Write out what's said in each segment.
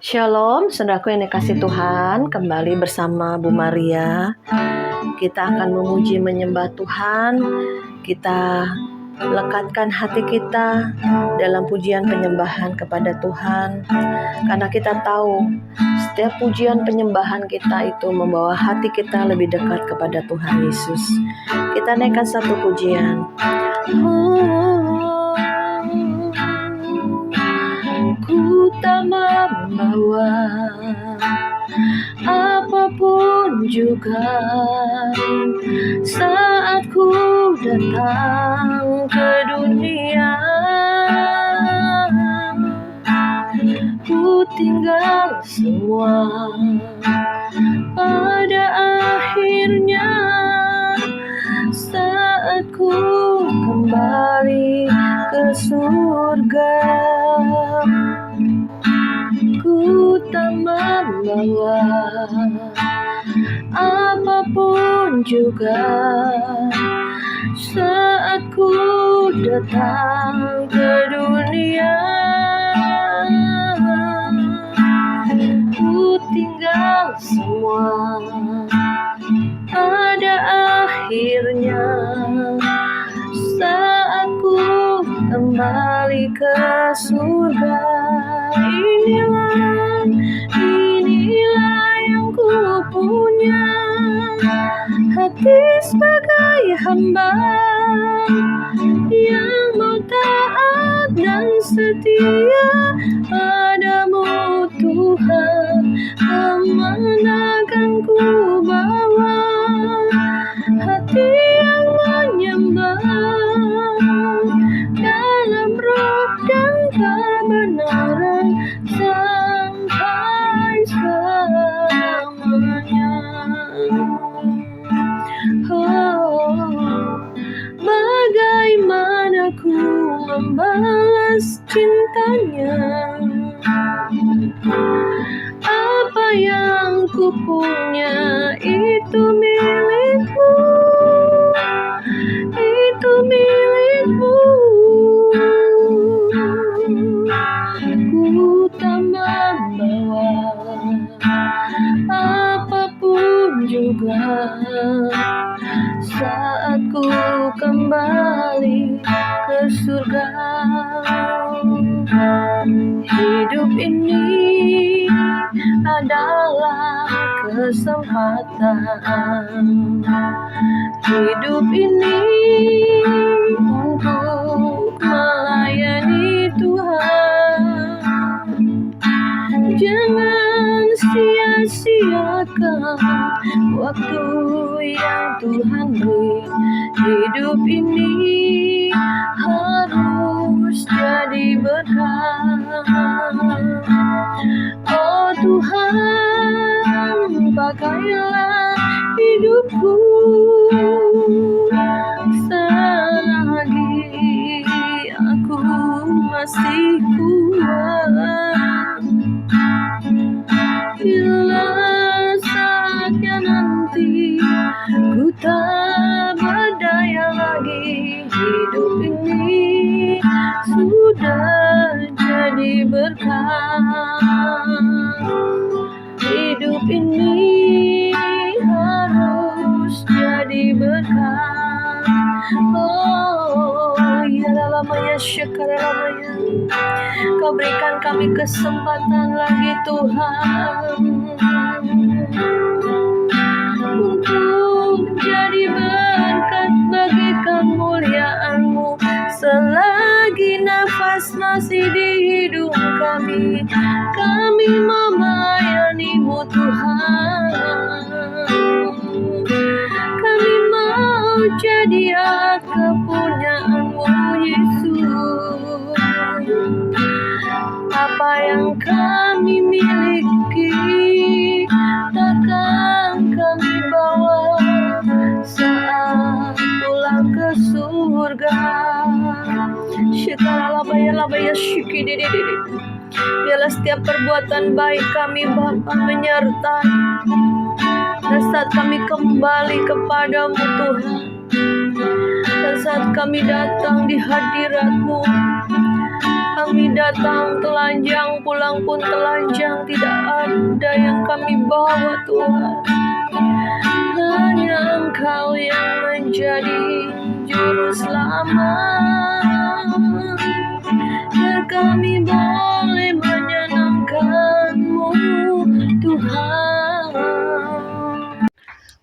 Shalom, saudaraku yang dikasih Tuhan, kembali bersama Bu Maria. Kita akan memuji menyembah Tuhan. Kita lekatkan hati kita dalam pujian penyembahan kepada Tuhan. Karena kita tahu setiap pujian penyembahan kita itu membawa hati kita lebih dekat kepada Tuhan Yesus. Kita naikkan satu pujian. Ku tak membawa apapun juga saat ku datang ke dunia. Ku tinggal semua pada akhirnya saat ku kembali ke surga. Ku tak membawa apapun juga saat ku datang ke dunia. Ku tinggal semua pada akhirnya saat ku kembali ke surga. Inilah yang ku punya, hati sebagai hamba yang mau taat dan setia padamu Tuhan. Kemana akan ku bawa hati yang menyembah dalam roh dan kebenaran sampai selamanya. Bagaimana ku membalas cintanya? Apa yang ku punya itu milikmu, itu milikmu. Ku tak membawa apapun juga saat ku kembali ke surga. Hidup ini adalah kesempatan. Hidup ini untuk melayani Tuhan. Jangan sia-siakan waktu yang Tuhan beri. Hidup ini harus jadi berkah. Oh Tuhan, pakailah hidupku selagi aku masih kuat. Bila saatnya nanti ku tak berdaya lagi, hidup ini sudah jadi berkah. Hidup ini harus jadi berkah. Oh ya lamanya syukur lamanya. Kau berikan kami kesempatan lagi Tuhan untuk jadi berkat bagi kemuliaan-Mu. Selagi nafas masih di hidung kami, kami melayani-Mu Tuhan. Kami mau jadi kepunyaan-Mu Yesus. Apa yang kami miliki takkan kami bawa saat pulang ke surga. Biarlah setiap perbuatan baik kami Bapa menyertai. Dan saat kami kembali kepadamu Tuhan, dan saat kami datang di hadirat-Mu, kami datang telanjang, pulang pun telanjang. Tidak ada yang kami bawa Tuhan. Hanya Engkau yang menjadi juru selamat. Biar kami boleh menyenangkan-Mu Tuhan.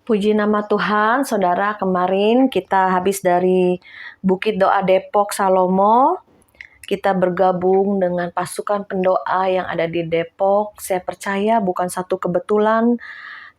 Puji nama Tuhan, saudara. Kemarin kita habis dari Bukit Doa Depok Salomo. Kita bergabung dengan pasukan pendoa yang ada di Depok. Saya percaya bukan satu kebetulan.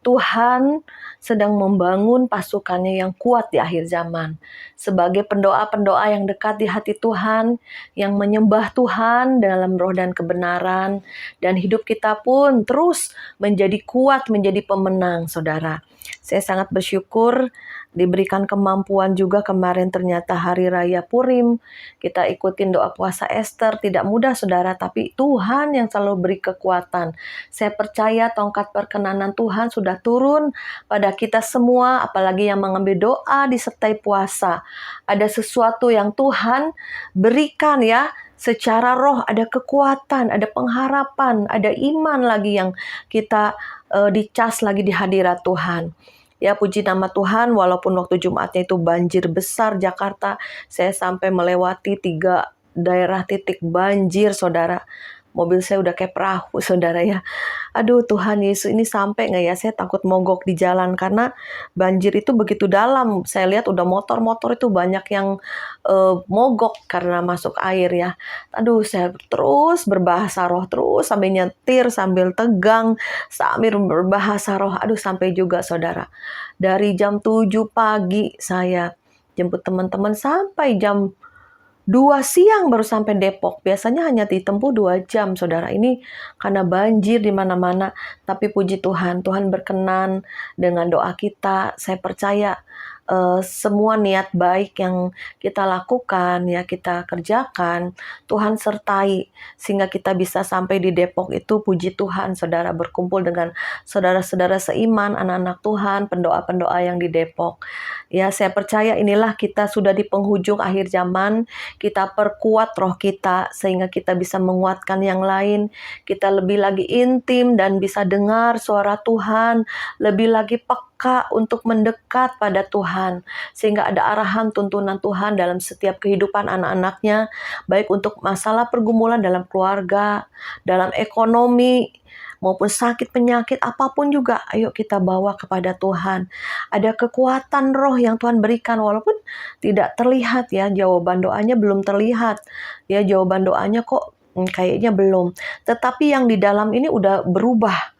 Tuhan sedang membangun pasukannya yang kuat di akhir zaman. Sebagai pendoa-pendoa yang dekat di hati Tuhan, yang menyembah Tuhan dalam roh dan kebenaran, dan hidup kita pun terus menjadi kuat, menjadi pemenang, saudara. Saya sangat bersyukur diberikan kemampuan juga kemarin, ternyata hari raya Purim. Kita ikutin doa puasa Ester, tidak mudah saudara, tapi Tuhan yang selalu beri kekuatan. Saya percaya tongkat perkenanan Tuhan sudah turun pada kita semua, apalagi yang mengambil doa disertai puasa. Ada sesuatu yang Tuhan berikan ya, secara roh ada kekuatan, ada pengharapan, ada iman lagi yang kita dicas lagi di hadirat Tuhan. Ya, puji nama Tuhan, walaupun waktu Jumatnya itu banjir besar Jakarta, saya sampai melewati 3 daerah titik banjir, saudara. Mobil saya udah kayak perahu, saudara ya. Aduh, Tuhan Yesus, ini sampai nggak ya? Saya takut mogok di jalan karena banjir itu begitu dalam. Saya lihat udah motor-motor itu banyak yang mogok karena masuk air ya. Aduh, saya terus berbahasa roh, terus sambil nyetir, sambil tegang, sambil berbahasa roh. Aduh, sampai juga saudara. Dari jam 7 pagi saya jemput teman-teman sampai jam 2 siang baru sampai Depok. Biasanya hanya ditempuh 2 jam, saudara. Ini karena banjir di mana-mana. Tapi puji Tuhan, Tuhan berkenan dengan doa kita. Saya percaya semua niat baik yang kita lakukan, ya kita kerjakan, Tuhan sertai. Sehingga kita bisa sampai di Depok itu, puji Tuhan, saudara, berkumpul dengan saudara-saudara seiman, anak-anak Tuhan, pendoa-pendoa yang di Depok. Ya, saya percaya inilah kita sudah di penghujung akhir zaman. Kita perkuat roh kita sehingga kita bisa menguatkan yang lain. Kita lebih lagi intim dan bisa dengar suara Tuhan, lebih lagi peka untuk mendekat pada Tuhan, sehingga ada arahan tuntunan Tuhan dalam setiap kehidupan anak-anaknya, baik untuk masalah pergumulan dalam keluarga, dalam ekonomi, maupun sakit penyakit apapun juga, ayo kita bawa kepada Tuhan. Ada kekuatan roh yang Tuhan berikan walaupun tidak terlihat ya, jawaban doanya belum terlihat. Ya, jawaban doanya kok kayaknya belum. Tetapi yang di dalam ini udah berubah,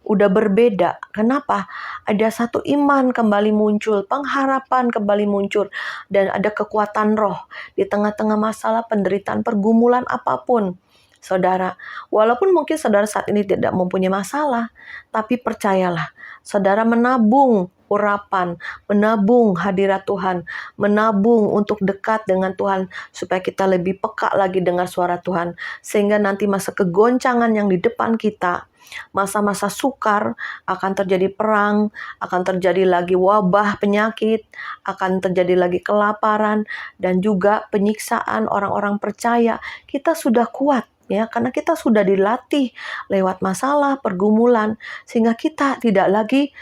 udah berbeda. Kenapa? Ada satu iman kembali muncul, pengharapan kembali muncul, dan ada kekuatan roh di tengah-tengah masalah, penderitaan, pergumulan apapun. Saudara, walaupun mungkin saudara saat ini tidak mempunyai masalah, tapi percayalah, saudara menabung urapan, menabung hadirat Tuhan, menabung untuk dekat dengan Tuhan, supaya kita lebih peka lagi dengar suara Tuhan, sehingga nanti masa kegoncangan yang di depan kita, masa-masa sukar, akan terjadi perang, akan terjadi lagi wabah penyakit, akan terjadi lagi kelaparan, dan juga penyiksaan orang-orang percaya. Kita sudah kuat. Ya, karena kita sudah dilatih lewat masalah, pergumulan, sehingga kita tidak lagi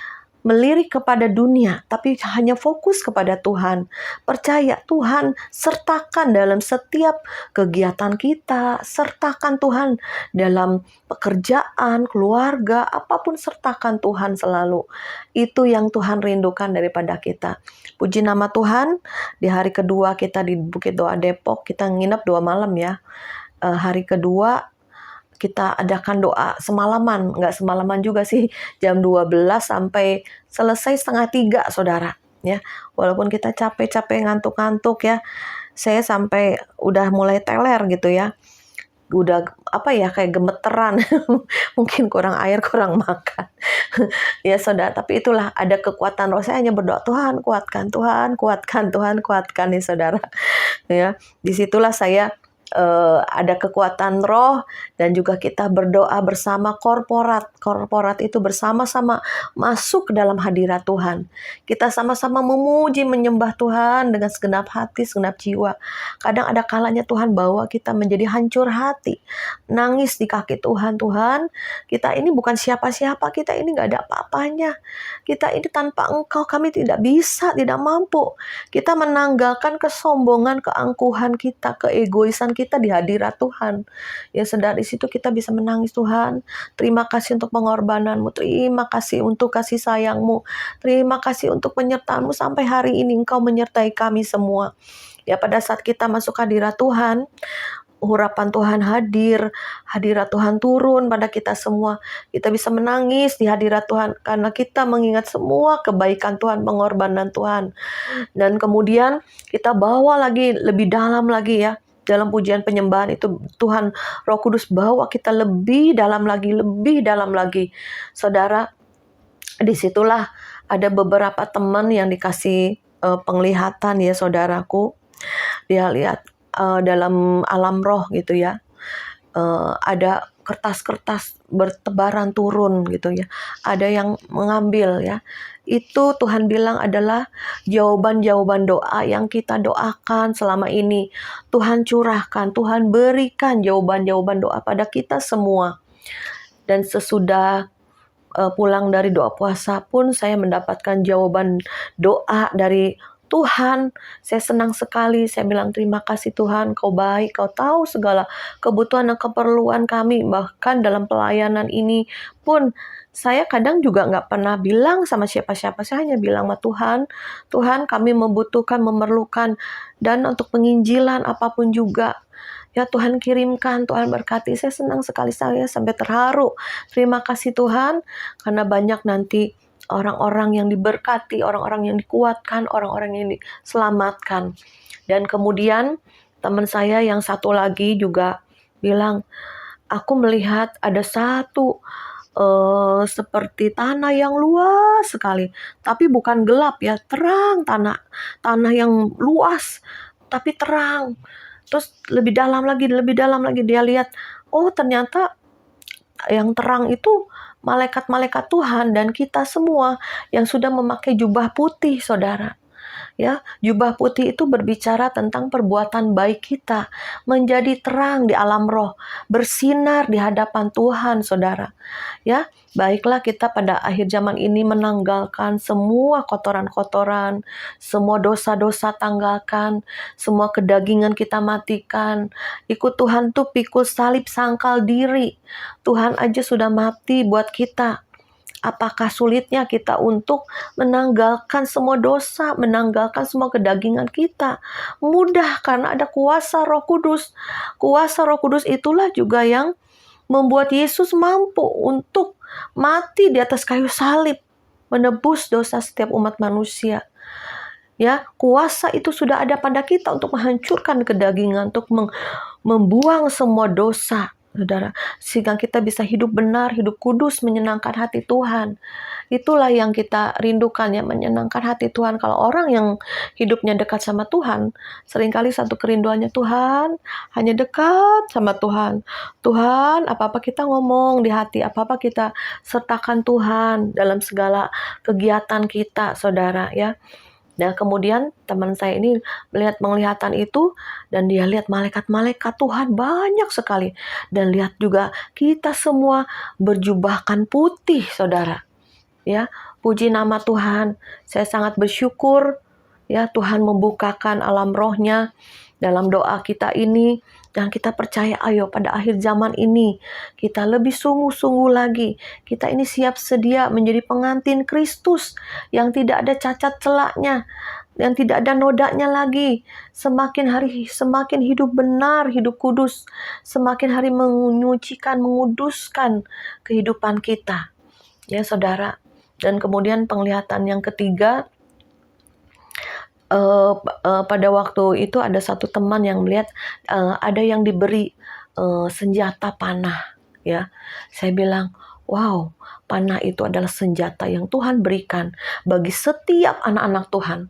melirik kepada dunia, tapi hanya fokus kepada Tuhan. Percaya Tuhan sertakan dalam setiap kegiatan kita, sertakan Tuhan dalam pekerjaan, keluarga, apapun sertakan Tuhan selalu. Itu yang Tuhan rindukan daripada kita. Puji nama Tuhan, di hari kedua kita di Bukit Doa Depok, kita nginep 2 malam ya. Hari kedua kita adakan doa semalaman, nggak semalaman juga sih, jam 12 sampai selesai 2:30 saudara ya. Walaupun kita capek-capek, ngantuk-ngantuk ya, saya sampai udah mulai teler gitu ya, udah kayak gemeteran. Mungkin kurang air, kurang makan. Ya saudara, tapi itulah ada kekuatan roh. Saya hanya berdoa, Tuhan kuatkan, Tuhan kuatkan, Tuhan kuatkan nih saudara. Ya, disitulah saya ada kekuatan roh, dan juga kita berdoa bersama korporat. Korporat itu bersama-sama masuk ke dalam hadirat Tuhan. Kita sama-sama memuji, menyembah Tuhan dengan segenap hati, segenap jiwa. Kadang ada kalanya Tuhan bawa kita menjadi hancur hati, nangis di kaki Tuhan. Tuhan, kita ini bukan siapa-siapa, kita ini gak ada apa-apanya. Kita ini tanpa Engkau kami tidak bisa, tidak mampu. Kita menanggalkan kesombongan, keangkuhan kita, keegoisan kita di hadirat Tuhan. Ya, saudara, di situ kita bisa menangis. Tuhan, terima kasih untuk pengorbananmu, terima kasih untuk kasih sayangmu, terima kasih untuk penyertaanmu sampai hari ini Engkau menyertai kami semua. Ya, pada saat kita masuk hadirat Tuhan, urapan Tuhan hadir, hadirat Tuhan turun pada kita semua. Kita bisa menangis di hadirat Tuhan karena kita mengingat semua kebaikan Tuhan, pengorbanan Tuhan. Dan kemudian kita bawa lagi lebih dalam lagi ya. Dalam pujian penyembahan itu Tuhan Roh Kudus bawa kita lebih dalam lagi, lebih dalam lagi. Saudara, disitulah ada beberapa teman yang dikasih penglihatan ya saudaraku. Dia lihat dalam alam roh gitu ya. Ada kertas-kertas bertebaran turun gitu ya. Ada yang mengambil ya. Itu Tuhan bilang adalah jawaban-jawaban doa yang kita doakan selama ini. Tuhan curahkan, Tuhan berikan jawaban-jawaban doa pada kita semua. Dan sesudah pulang dari doa puasa pun saya mendapatkan jawaban doa dari Tuhan. Saya senang sekali, saya bilang terima kasih Tuhan, Kau baik, Kau tahu segala kebutuhan dan keperluan kami. Bahkan dalam pelayanan ini pun saya kadang juga nggak pernah bilang sama siapa-siapa, saya hanya bilang sama Tuhan, Tuhan kami membutuhkan, memerlukan, dan untuk penginjilan apapun juga. Ya Tuhan kirimkan, Tuhan berkati. Saya senang sekali, saya sampai terharu. Terima kasih Tuhan, karena banyak nanti orang-orang yang diberkati, orang-orang yang dikuatkan, orang-orang yang diselamatkan. Dan kemudian teman saya yang satu lagi juga bilang, aku melihat ada satu seperti tanah yang luas sekali, tapi bukan gelap ya, terang, tanah yang luas tapi terang. Terus lebih dalam lagi dia lihat, oh ternyata yang terang itu malaikat-malaikat Tuhan dan kita semua yang sudah memakai jubah putih, saudara. Ya, jubah putih itu berbicara tentang perbuatan baik kita menjadi terang di alam roh, bersinar di hadapan Tuhan, saudara. Ya, baiklah kita pada akhir zaman ini menanggalkan semua kotoran-kotoran, semua dosa-dosa tanggalkan, semua kedagingan kita matikan. Ikut Tuhan tuh pikul salib, sangkal diri. Tuhan aja sudah mati buat kita. Apakah sulitnya kita untuk menanggalkan semua dosa, menanggalkan semua kedagingan kita? Mudah, karena ada kuasa Roh Kudus. Kuasa Roh Kudus itulah juga yang membuat Yesus mampu untuk mati di atas kayu salib, menebus dosa setiap umat manusia. Ya, kuasa itu sudah ada pada kita untuk menghancurkan kedagingan, untuk membuang semua dosa, saudara, sehingga kita bisa hidup benar, hidup kudus, menyenangkan hati Tuhan. Itulah yang kita rindukan ya, menyenangkan hati Tuhan. Kalau orang yang hidupnya dekat sama Tuhan, seringkali satu kerinduannya, Tuhan, hanya dekat sama Tuhan. Tuhan, apa-apa kita ngomong di hati, apa-apa kita sertakan Tuhan dalam segala kegiatan kita, saudara ya. Dan kemudian teman saya ini melihat penglihatan itu, dan dia lihat malaikat-malaikat Tuhan banyak sekali. Dan lihat juga kita semua berjubahkan putih, saudara. Ya, puji nama Tuhan. Saya sangat bersyukur ya, Tuhan membukakan alam rohnya dalam doa kita ini. Dan kita percaya, ayo pada akhir zaman ini kita lebih sungguh-sungguh lagi. Kita ini siap sedia menjadi pengantin Kristus yang tidak ada cacat celaknya, yang tidak ada nodanya lagi. Semakin hari semakin hidup benar, hidup kudus. Semakin hari menyucikan, menguduskan kehidupan kita. Ya saudara. Dan kemudian penglihatan yang ketiga, pada waktu itu ada satu teman yang melihat ada yang diberi senjata panah ya. Saya bilang, Wow, panah itu adalah senjata yang Tuhan berikan bagi setiap anak-anak Tuhan.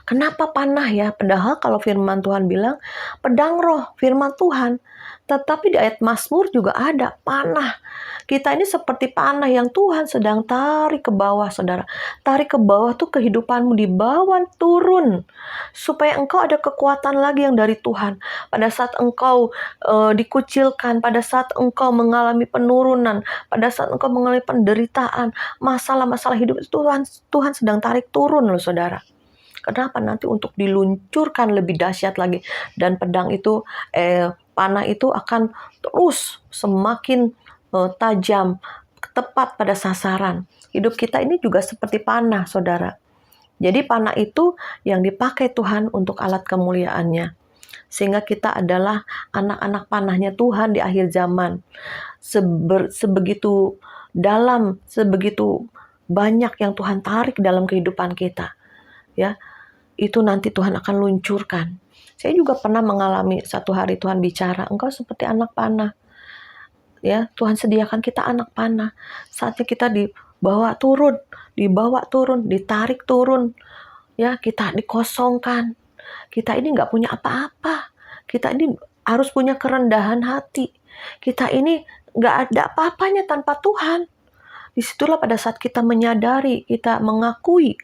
Kenapa panah ya? Padahal kalau firman Tuhan bilang pedang roh, firman Tuhan. Tetapi di ayat Mazmur juga ada panah. Kita ini seperti panah yang Tuhan sedang tarik ke bawah, saudara. Tarik ke bawah tuh kehidupanmu di bawah turun. Supaya engkau ada kekuatan lagi yang dari Tuhan. Pada saat engkau dikucilkan, pada saat engkau mengalami penurunan, pada saat engkau mengalami penderitaan, masalah-masalah hidup itu Tuhan sedang tarik turun loh saudara. Kenapa? Nanti untuk diluncurkan lebih dahsyat lagi. Dan pedang itu, panah itu akan terus semakin tajam, tepat pada sasaran. Hidup kita ini juga seperti panah, saudara. Jadi panah itu yang dipakai Tuhan untuk alat kemuliaannya. Sehingga kita adalah anak-anak panahnya Tuhan di akhir zaman. Sebegitu dalam, sebegitu banyak yang Tuhan tarik dalam kehidupan kita. Ya, itu nanti Tuhan akan luncurkan. Saya juga pernah mengalami satu hari Tuhan bicara, engkau seperti anak panah. Ya, Tuhan sediakan kita anak panah. Saatnya kita dibawa turun, ditarik turun. Ya, kita dikosongkan. Kita ini nggak punya apa-apa. Kita ini harus punya kerendahan hati. Kita ini nggak ada apa-apanya tanpa Tuhan. Disitulah pada saat kita menyadari, kita mengakui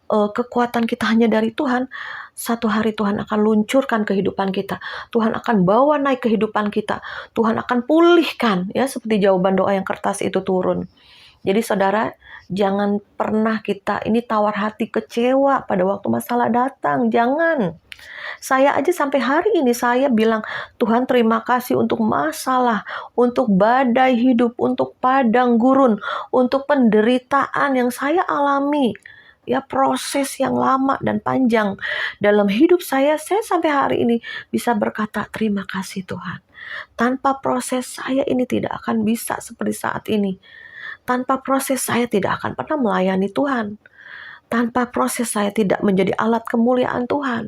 kekuatan kita hanya dari Tuhan, satu hari Tuhan akan luncurkan kehidupan kita. Tuhan akan bawa naik kehidupan kita. Tuhan akan pulihkan, ya seperti jawaban doa yang kertas itu turun. Jadi saudara, jangan pernah kita ini tawar hati kecewa pada waktu masalah datang. Jangan. Saya aja sampai hari ini saya bilang, Tuhan terima kasih untuk masalah, untuk badai hidup, untuk padang gurun, untuk penderitaan yang saya alami. Ya, proses yang lama dan panjang dalam hidup saya sampai hari ini bisa berkata terima kasih Tuhan. Tanpa proses saya ini tidak akan bisa seperti saat ini. Tanpa proses saya tidak akan pernah melayani Tuhan. Tanpa proses saya tidak menjadi alat kemuliaan Tuhan.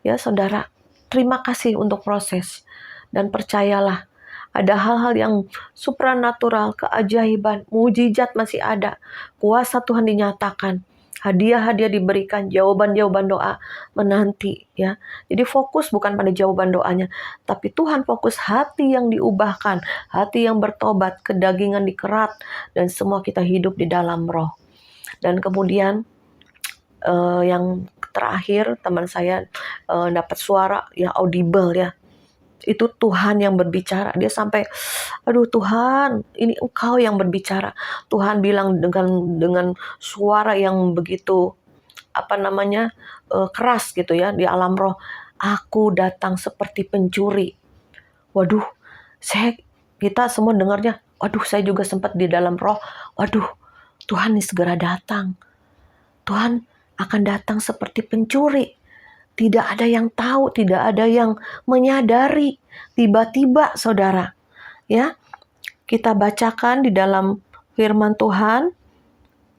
Ya saudara, terima kasih untuk proses. Dan percayalah, ada hal-hal yang supranatural, keajaiban, mujizat masih ada. Kuasa Tuhan dinyatakan. Hadiah-hadiah diberikan, jawaban-jawaban doa menanti, ya. Jadi fokus bukan pada jawaban doanya, tapi Tuhan fokus hati yang diubahkan, hati yang bertobat, kedagingan dikerat, dan semua kita hidup di dalam roh. Dan kemudian yang terakhir teman saya dapat suara ya audible ya. Itu Tuhan yang berbicara. Dia sampai, aduh Tuhan, ini Engkau yang berbicara. Tuhan bilang dengan suara yang begitu keras gitu ya di alam roh. Aku datang seperti pencuri. Waduh, kita semua dengarnya. Waduh, saya juga sempat di dalam roh. Waduh, Tuhan ini segera datang. Tuhan akan datang seperti pencuri. Tidak ada yang tahu, tidak ada yang menyadari. Tiba-tiba, saudara, ya, kita bacakan di dalam firman Tuhan,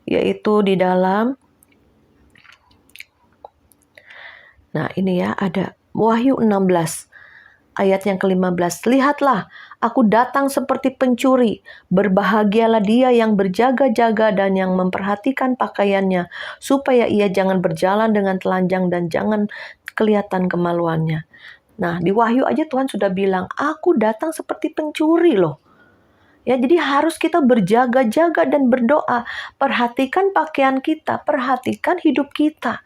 yaitu di dalam, nah ini ya, ada Wahyu 16, ayat yang ke-15. Lihatlah, aku datang seperti pencuri. Berbahagialah dia yang berjaga-jaga dan yang memperhatikan pakaiannya, supaya ia jangan berjalan dengan telanjang dan jangan kelihatan kemaluannya. Nah, di Wahyu aja Tuhan sudah bilang, aku datang seperti pencuri loh. Ya, jadi harus kita berjaga-jaga dan berdoa. Perhatikan pakaian kita, perhatikan hidup kita.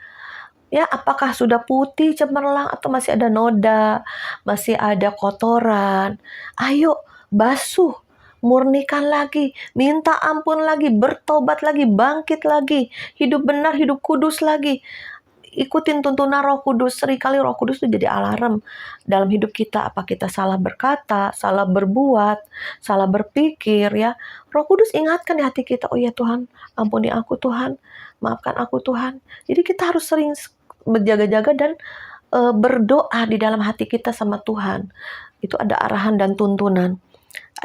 Ya, apakah sudah putih cemerlang atau masih ada noda, masih ada kotoran. Ayo, basuh, murnikan lagi, minta ampun lagi, bertobat lagi, bangkit lagi, hidup benar, hidup kudus lagi. Ikutin tuntunan Roh Kudus. Seringkali Roh Kudus itu jadi alarm dalam hidup kita. Apa kita salah berkata, salah berbuat, salah berpikir ya. Roh Kudus ingatkan di hati kita, oh ya Tuhan, ampuni aku Tuhan, maafkan aku Tuhan. Jadi kita harus sering berjaga-jaga dan berdoa di dalam hati kita sama Tuhan. Itu ada arahan dan tuntunan.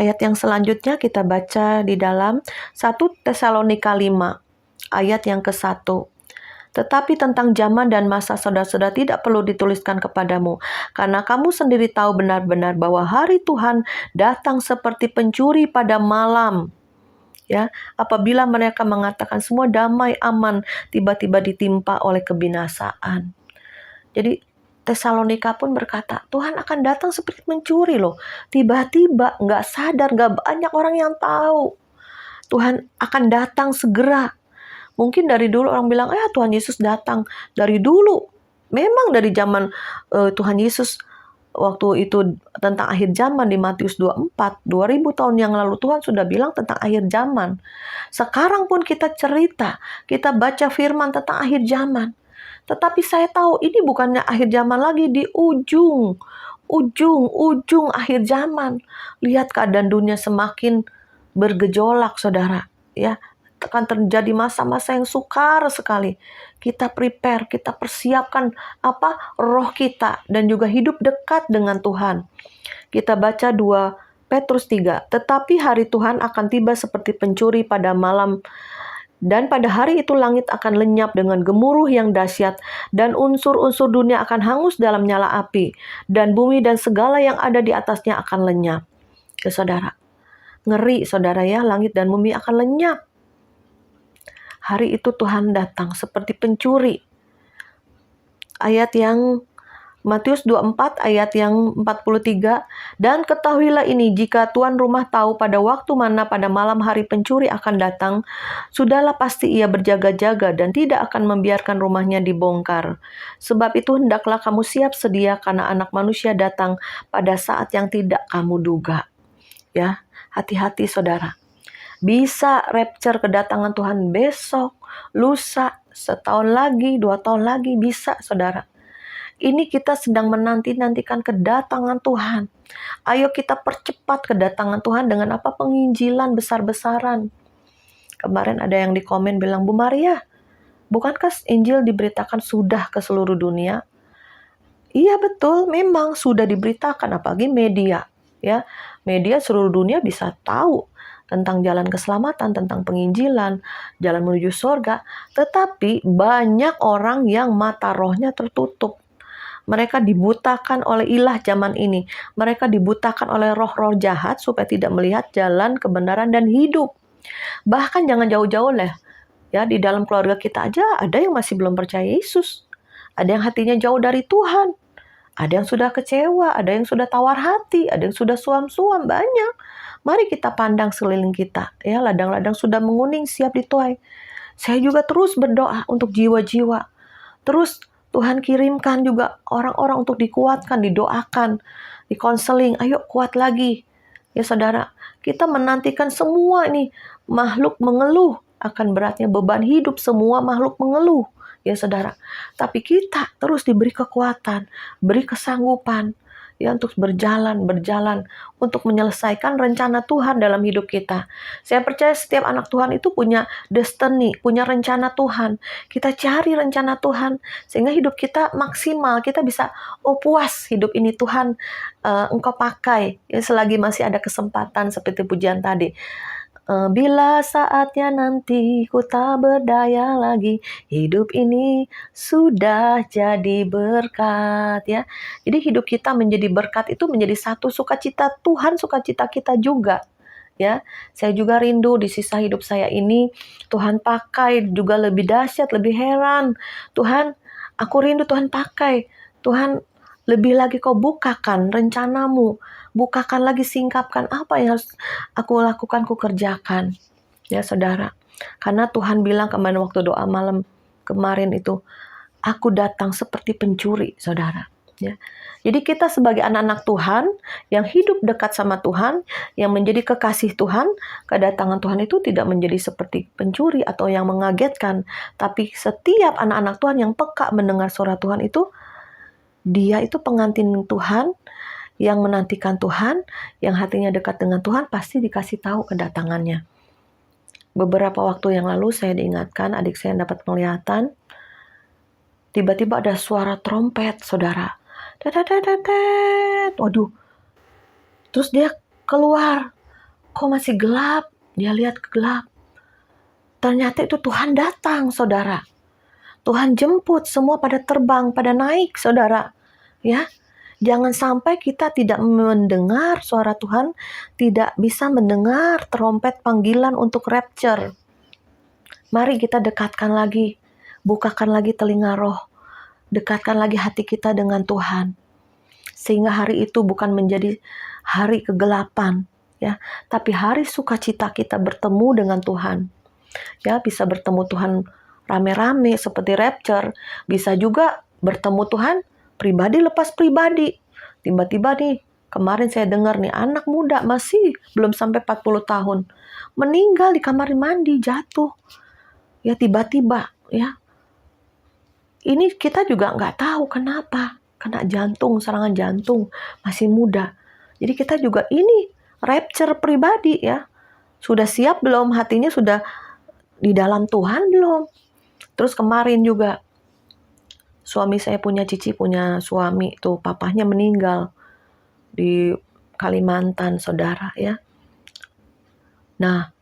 Ayat yang selanjutnya kita baca di dalam 1 Tesalonika 5, ayat yang ke-1. Tetapi tentang zaman dan masa saudara-saudara tidak perlu dituliskan kepadamu, karena kamu sendiri tahu benar-benar bahwa hari Tuhan datang seperti pencuri pada malam. Ya, apabila mereka mengatakan semua damai, aman, tiba-tiba ditimpa oleh kebinasaan. Jadi Tesalonika pun berkata, Tuhan akan datang seperti mencuri loh. Tiba-tiba, nggak sadar, nggak banyak orang yang tahu. Tuhan akan datang segera. Mungkin dari dulu orang bilang, Tuhan Yesus datang. Dari dulu, memang dari zaman Tuhan Yesus waktu itu tentang akhir zaman di Matius 24, 2000 tahun yang lalu Tuhan sudah bilang tentang akhir zaman. Sekarang pun kita cerita, kita baca firman tentang akhir zaman. Tetapi saya tahu ini bukannya akhir zaman lagi, di ujung akhir zaman. Lihat keadaan dunia semakin bergejolak, saudara. Ya, akan terjadi masa-masa yang sukar sekali. Kita prepare, kita persiapkan roh kita dan juga hidup dekat dengan Tuhan. Kita baca 2 Petrus 3. Tetapi hari Tuhan akan tiba seperti pencuri pada malam. Dan pada hari itu langit akan lenyap dengan gemuruh yang dahsyat, dan unsur-unsur dunia akan hangus dalam nyala api, dan bumi dan segala yang ada di atasnya akan lenyap. Ya saudara, ngeri saudara ya, langit dan bumi akan lenyap. Hari itu Tuhan datang seperti pencuri. Ayat yang Matius 24 ayat yang 43, dan ketahuilah ini, jika tuan rumah tahu pada waktu mana pada malam hari pencuri akan datang, sudahlah pasti ia berjaga-jaga dan tidak akan membiarkan rumahnya dibongkar. Sebab itu hendaklah kamu siap sedia, karena anak manusia datang pada saat yang tidak kamu duga. Ya, hati-hati saudara. Bisa rapture kedatangan Tuhan besok, lusa, setahun lagi, 2 tahun lagi, bisa saudara. Ini kita sedang menanti-nantikan kedatangan Tuhan. Ayo kita percepat kedatangan Tuhan dengan penginjilan besar-besaran. Kemarin ada yang di komen bilang, Bu Maria, bukankah Injil diberitakan sudah ke seluruh dunia? Iya betul, memang sudah diberitakan, apalagi media. Ya, media seluruh dunia bisa tahu tentang jalan keselamatan, tentang penginjilan, jalan menuju surga. Tetapi banyak orang yang mata rohnya tertutup. Mereka dibutakan oleh ilah zaman ini. Mereka dibutakan oleh roh-roh jahat supaya tidak melihat jalan kebenaran dan hidup. Bahkan jangan jauh-jauh lah. Ya, di dalam keluarga kita aja ada yang masih belum percaya Yesus. Ada yang hatinya jauh dari Tuhan. Ada yang sudah kecewa, ada yang sudah tawar hati, ada yang sudah suam-suam, banyak. Mari kita pandang sekeliling kita. Ya, ladang-ladang sudah menguning, siap dituai. Saya juga terus berdoa untuk jiwa-jiwa. Terus Tuhan kirimkan juga orang-orang untuk dikuatkan, didoakan, dikonseling. Ayo kuat lagi. Ya saudara, kita menantikan semua ini makhluk mengeluh akan beratnya beban hidup, semua makhluk mengeluh. Ya saudara, tapi kita terus diberi kekuatan, beri kesanggupan ya untuk berjalan untuk menyelesaikan rencana Tuhan dalam hidup kita. Saya percaya setiap anak Tuhan itu punya destiny, punya rencana Tuhan. Kita cari rencana Tuhan sehingga hidup kita maksimal. Kita bisa, puas hidup ini Tuhan, Engkau pakai ya, selagi masih ada kesempatan seperti pujian tadi. Bila saatnya nanti ku tak berdaya lagi, hidup ini sudah jadi berkat ya. Jadi hidup kita menjadi berkat itu menjadi satu sukacita Tuhan, sukacita kita juga. Ya, saya juga rindu di sisa hidup saya ini Tuhan pakai juga lebih dahsyat, lebih heran. Tuhan, aku rindu Tuhan pakai. Tuhan, lebih lagi kau bukakan rencanamu. Bukakan lagi, singkapkan apa yang harus aku lakukan, ku kerjakan. Ya saudara, karena Tuhan bilang kemarin waktu doa malam kemarin itu, aku datang seperti pencuri, saudara. Ya. Jadi kita sebagai anak-anak Tuhan, yang hidup dekat sama Tuhan, yang menjadi kekasih Tuhan, kedatangan Tuhan itu tidak menjadi seperti pencuri atau yang mengagetkan. Tapi setiap anak-anak Tuhan yang peka mendengar suara Tuhan itu, dia itu pengantin Tuhan, yang menantikan Tuhan, yang hatinya dekat dengan Tuhan, pasti dikasih tahu kedatangannya. Beberapa waktu yang lalu saya diingatkan, adik saya dapat penglihatan, tiba-tiba ada suara trompet, saudara. Waduh. Terus dia keluar. Kok masih gelap? Dia lihat gelap. Ternyata itu Tuhan datang, saudara. Tuhan jemput, semua pada terbang, pada naik, saudara. Ya. Jangan sampai kita tidak mendengar suara Tuhan, tidak bisa mendengar trompet panggilan untuk rapture. Mari kita dekatkan lagi, bukakan lagi telinga roh, dekatkan lagi hati kita dengan Tuhan. Sehingga hari itu bukan menjadi hari kegelapan, ya, tapi hari sukacita kita bertemu dengan Tuhan. Ya, bisa bertemu Tuhan rame-rame seperti rapture, bisa juga bertemu Tuhan pribadi lepas pribadi. Tiba-tiba nih, kemarin saya dengar nih anak muda masih belum sampai 40 tahun meninggal di kamar mandi, jatuh. Ya tiba-tiba, ya. Ini kita juga nggak tahu kenapa, kena jantung, serangan jantung, masih muda. Jadi kita juga ini rapture pribadi, ya. Sudah siap belum? Hatinya sudah di dalam Tuhan belum? Terus kemarin juga suami saya punya suami tuh, papahnya meninggal di Kalimantan, saudara, ya. Nah,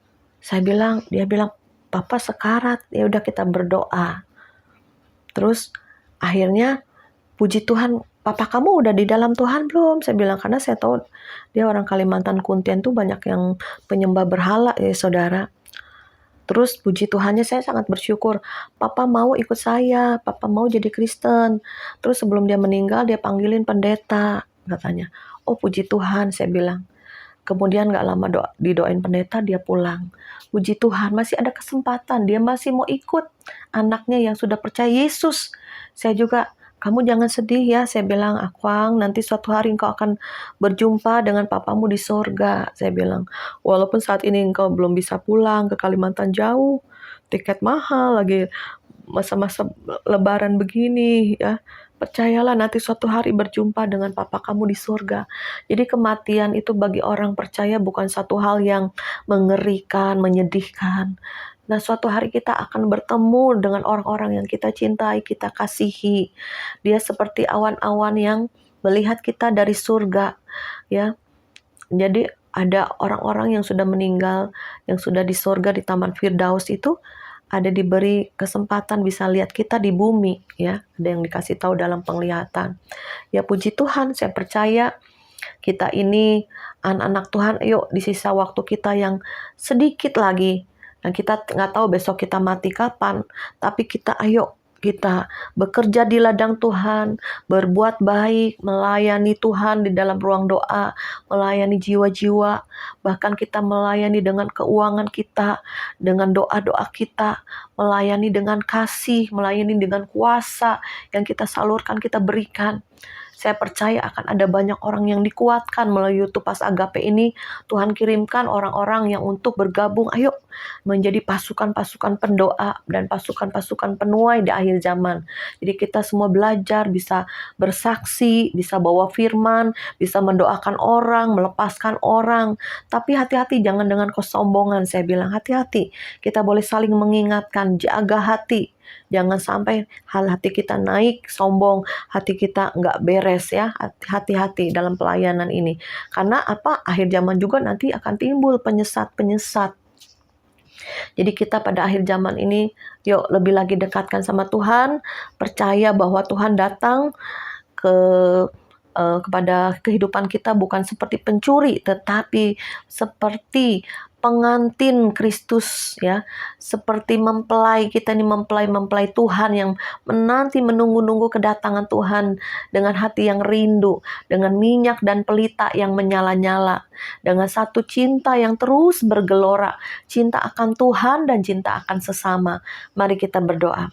dia bilang, papa sekarat, ya udah kita berdoa. Terus akhirnya puji Tuhan, papa kamu udah di dalam Tuhan belum? Saya bilang, karena saya tahu dia orang Kalimantan Kuntian tuh banyak yang penyembah berhala, ya saudara. Terus puji Tuhannya saya sangat bersyukur. Papa mau ikut saya, papa mau jadi Kristen. Terus sebelum dia meninggal, dia panggilin pendeta, katanya. Oh puji Tuhan, saya bilang. Kemudian gak lama didoain pendeta, dia pulang. Puji Tuhan, masih ada kesempatan. Dia masih mau ikut anaknya yang sudah percaya Yesus. Saya juga, kamu jangan sedih ya. Saya bilang, Akwang, nanti suatu hari engkau akan berjumpa dengan papamu di sorga. Saya bilang, walaupun saat ini engkau belum bisa pulang ke Kalimantan jauh, tiket mahal, lagi masa-masa lebaran begini, ya. Percayalah nanti suatu hari berjumpa dengan papa kamu di surga. Jadi kematian itu bagi orang percaya bukan satu hal yang mengerikan, menyedihkan. Nah, suatu hari kita akan bertemu dengan orang-orang yang kita cintai, kita kasihi. Dia seperti awan-awan yang melihat kita dari surga, ya. Jadi ada orang-orang yang sudah meninggal, yang sudah di surga di Taman Firdaus itu, ada diberi kesempatan bisa lihat kita di bumi, ya. Ada yang dikasih tahu dalam penglihatan. Ya puji Tuhan, saya percaya kita ini anak-anak Tuhan, yuk di sisa waktu kita yang sedikit lagi, dan kita nggak tahu besok kita mati kapan, tapi kita bekerja di ladang Tuhan, berbuat baik, melayani Tuhan di dalam ruang doa, melayani jiwa-jiwa, bahkan kita melayani dengan keuangan kita, dengan doa-doa kita, melayani dengan kasih, melayani dengan kuasa yang kita salurkan, kita berikan. Saya percaya akan ada banyak orang yang dikuatkan melalui YouTube Pas Agape ini. Tuhan kirimkan orang-orang yang untuk bergabung, ayo menjadi pasukan-pasukan pendoa dan pasukan-pasukan penuai di akhir zaman. Jadi kita semua belajar, bisa bersaksi, bisa bawa firman, bisa mendoakan orang, melepaskan orang. Tapi hati-hati, jangan dengan kesombongan. Saya bilang hati-hati. Kita boleh saling mengingatkan, jaga hati. Jangan sampai hati kita naik, sombong, hati kita nggak beres, ya. Hati-hati dalam pelayanan ini. Karena akhir zaman juga nanti akan timbul penyesat-penyesat. Jadi kita pada akhir zaman ini, yuk lebih lagi dekatkan sama Tuhan, percaya bahwa Tuhan datang kepada kehidupan kita bukan seperti pencuri, tetapi seperti pengantin Kristus, ya, seperti mempelai. Kita ini mempelai Tuhan yang menunggu kedatangan Tuhan dengan hati yang rindu, dengan minyak dan pelita yang menyala-nyala, dengan satu cinta yang terus bergelora, cinta akan Tuhan dan cinta akan sesama. Mari kita berdoa.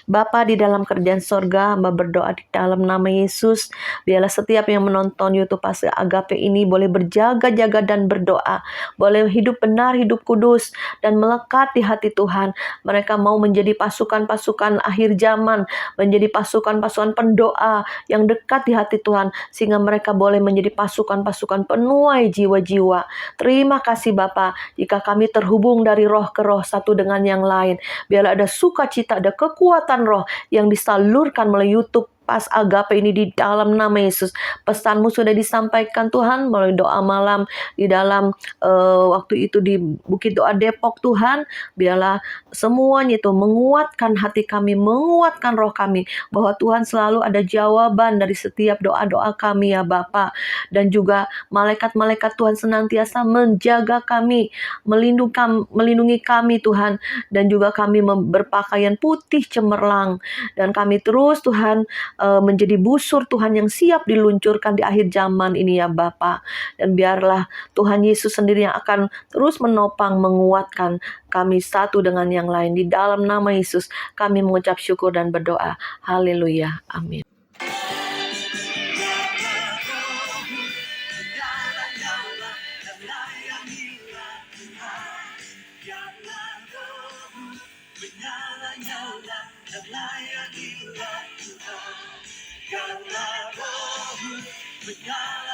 Bapa di dalam kerjaan sorga, hamba berdoa di dalam nama Yesus. Biarlah setiap yang menonton YouTube Pas Agape ini boleh berjaga-jaga dan berdoa. Boleh hidup benar, hidup kudus, dan melekat di hati Tuhan. Mereka mau menjadi pasukan-pasukan akhir zaman, menjadi pasukan-pasukan pendoa yang dekat di hati Tuhan. Sehingga mereka boleh menjadi pasukan-pasukan penuai jiwa-jiwa. Terima kasih Bapa, jika kami terhubung dari roh ke roh satu dengan yang lain. Biarlah ada sukacita, ada kekuatan roh yang disalurkan melalui YouTube pas agape ini di dalam nama Yesus. Pesanmu sudah disampaikan Tuhan melalui doa malam di dalam waktu itu di Bukit Doa Depok Tuhan. Biarlah semuanya itu menguatkan hati kami, menguatkan roh kami, bahwa Tuhan selalu ada jawaban dari setiap doa-doa kami ya Bapa. Dan juga malaikat-malaikat Tuhan senantiasa menjaga kami, melindungi kami Tuhan. Dan juga kami berpakaian putih cemerlang. Dan kami terus Tuhan menjadi busur Tuhan yang siap diluncurkan di akhir zaman ini ya Bapa. Dan biarlah Tuhan Yesus sendiri yang akan terus menopang, menguatkan kami satu dengan yang lain. Di dalam nama Yesus kami mengucap syukur dan berdoa. Haleluya. Amin. Karena rohmu menyala